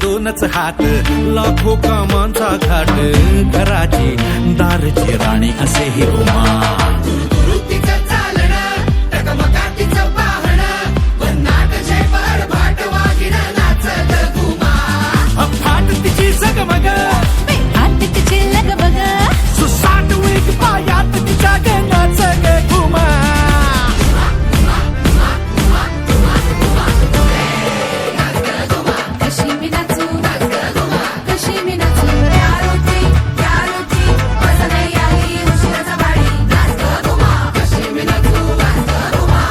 दोनच हात लाखो कामांचा घाट घराची दारची राणी असे ही उमा वृत्तीचं चालणं टकमकातीचं पाहणं वन्नाट झेपर भाट वागिणं नाचत घुमा फाट तिची जगमग आत तिची लगबग सुसाट वेग पायात तिच्या गंगाच ग घुमा कशी मी नाचू कशी मी नाचू यारोटी माझा नाही आली उशिराचा बाळी नाचत घुमा कशी मी नाचू नाचत घुमा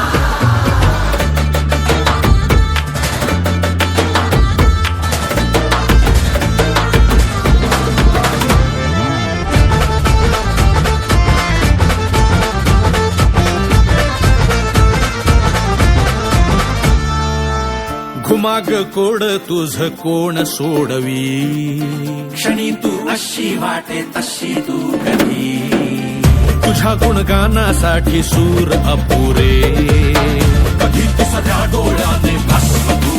घुमाग कोड तुझ कोण सोडवी क्षणी तू अशी वाटे तशी तू कधी तुझ्या गुणगानासाठी सूर अपुरे कधी तुझ्या डोळ्याने भस्म तू